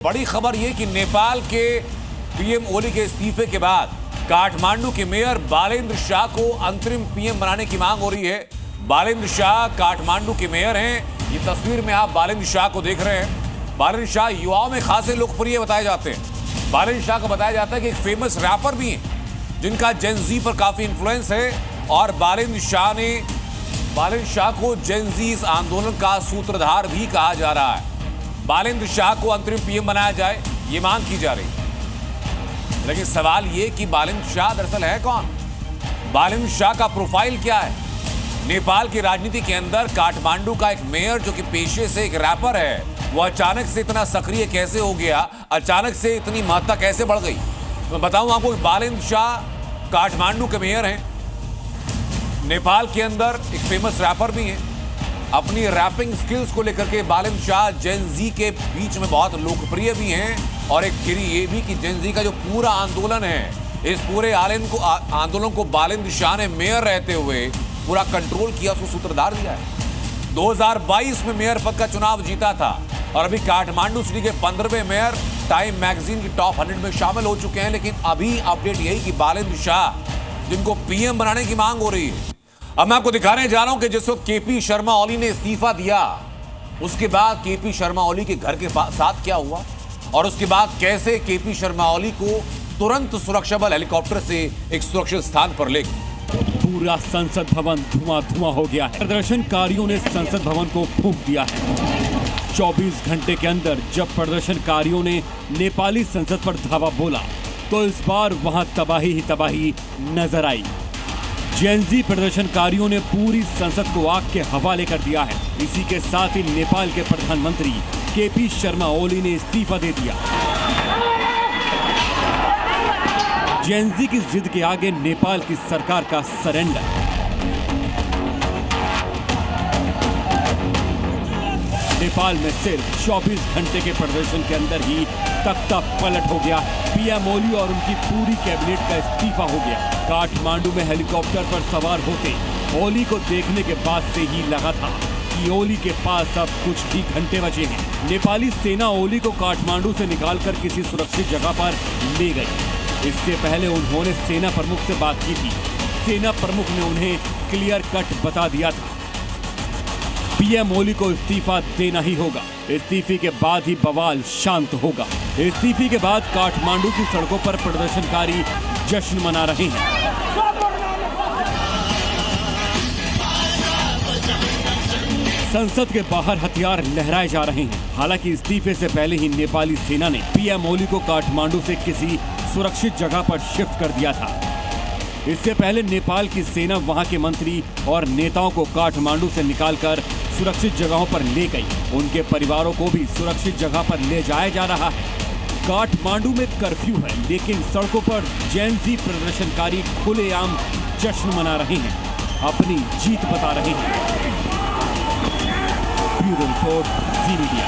बड़ी खबर ये कि नेपाल के पीएम ओली के इस्तीफे के बाद काठमांडू के मेयर बालेंद्र शाह को अंतरिम पीएम बनाने की मांग हो रही है। बालेंद्र शाह काठमांडू के मेयर हैं। ये तस्वीर में आप बालेंद्र शाह को देख रहे हैं। बालेंद्र शाह युवाओं में खासे लोकप्रिय बताए जाते हैं। बालेंद्र शाह को बताया जाता है कि एक फेमस रैपर भी हैं जिनका जेन जी पर काफी इन्फ्लुएंस है और बालेंद्र शाह को जेन जी इस आंदोलन का सूत्रधार भी कहा जा रहा है। बालेंद्र शाह को अंतरिम पीएम बनाया जाए, ये मांग की जा रही है। लेकिन सवाल ये कि बालेंद्र शाह दरअसल है कौन? बालेंद्र शाह का प्रोफाइल क्या है? नेपाल की राजनीति के अंदर काठमांडू का एक मेयर जो कि पेशे से एक रैपर है, वो अचानक से इतना सक्रिय कैसे हो गया? अचानक से इतनी महत्ता कैसे बढ़ गई? मैं बताऊं आपको, बालेंद्र शाह काठमांडू के मेयर हैं, नेपाल के अंदर एक फेमस रैपर भी हैं। अपनी रैपिंग स्किल्स को लेकर के बालेंद्र शाह जेन जी के बीच में बहुत लोकप्रिय भी हैं। और एक थियरी ये भी कि जेन जी का जो पूरा आंदोलन है, इस पूरे आंदोलन को बालेंद्र शाह ने मेयर रहते हुए पूरा कंट्रोल किया, उसको सूत्रधार दिया है। 2022 में मेयर पद का चुनाव जीता था और अभी काठमांडू सिटी के 15वें मेयर टाइम मैगजीन की टॉप 100 में शामिल हो चुके हैं। लेकिन अभी अपडेट यही कि बालेंद्र शाह जिनको पीएम बनाने की मांग हो रही है। अब मैं आपको दिखाने जा रहा हूं कि जिस वक्त केपी शर्मा ओली ने इस्तीफा दिया, उसके बाद केपी शर्मा ओली के घर के साथ क्या हुआ और उसके बाद कैसे केपी शर्मा ओली को तुरंत सुरक्षा बल हेलीकॉप्टर से एक सुरक्षित स्थान पर ले गए। पूरा संसद भवन धुआं हो गया है। प्रदर्शनकारियों ने संसद भवन को फूंक दिया है। 24 घंटे के अंदर जब प्रदर्शनकारियों ने नेपाली संसद पर धावा बोला तो इस बार वहां तबाही ही तबाही नजर आई। जेन जी प्रदर्शनकारियों ने पूरी संसद को आग के हवाले कर दिया है। इसी के साथ ही नेपाल के प्रधानमंत्री केपी शर्मा ओली ने इस्तीफा दे दिया। जेन जी की जिद के आगे नेपाल की सरकार का सरेंडर। नेपाल में सिर्फ 24 घंटे के प्रदर्शन के अंदर ही तख्ता पलट हो गया। पीएम ओली और उनकी पूरी कैबिनेट का इस्तीफा हो गया। काठमांडू में हेलीकॉप्टर पर सवार होते ओली को देखने के बाद से ही लगा था कि ओली के पास अब कुछ ही घंटे बचे हैं। नेपाली सेना ओली को काठमांडू से निकालकर किसी सुरक्षित जगह पर ले गई। इससे पहले उन्होंने सेना प्रमुख से बात की थी। सेना प्रमुख ने उन्हें क्लियर कट बता दिया था पीएम ओली को इस्तीफा देना ही होगा। इस्तीफे के बाद ही बवाल शांत होगा। इस्तीफे के बाद काठमांडू की सड़कों पर प्रदर्शनकारी जश्न मना रहे हैं। संसद के बाहर हथियार लहराए जा रहे हैं। हालांकि इस्तीफे से पहले ही नेपाली सेना ने पीएम ओली को काठमांडू से किसी सुरक्षित जगह पर शिफ्ट कर दिया था। इससे पहले नेपाल की सेना वहां के मंत्री और नेताओं को काठमांडू से निकालकर सुरक्षित जगहों पर ले गई। उनके परिवारों को भी सुरक्षित जगह पर ले जाया जा रहा है। काठमांडू में कर्फ्यू है, लेकिन सड़कों पर जेन जी प्रदर्शनकारी खुलेआम जश्न मना रहे हैं, अपनी जीत बता रहे हैं। ब्यूरो रिपोर्ट, जी मीडिया।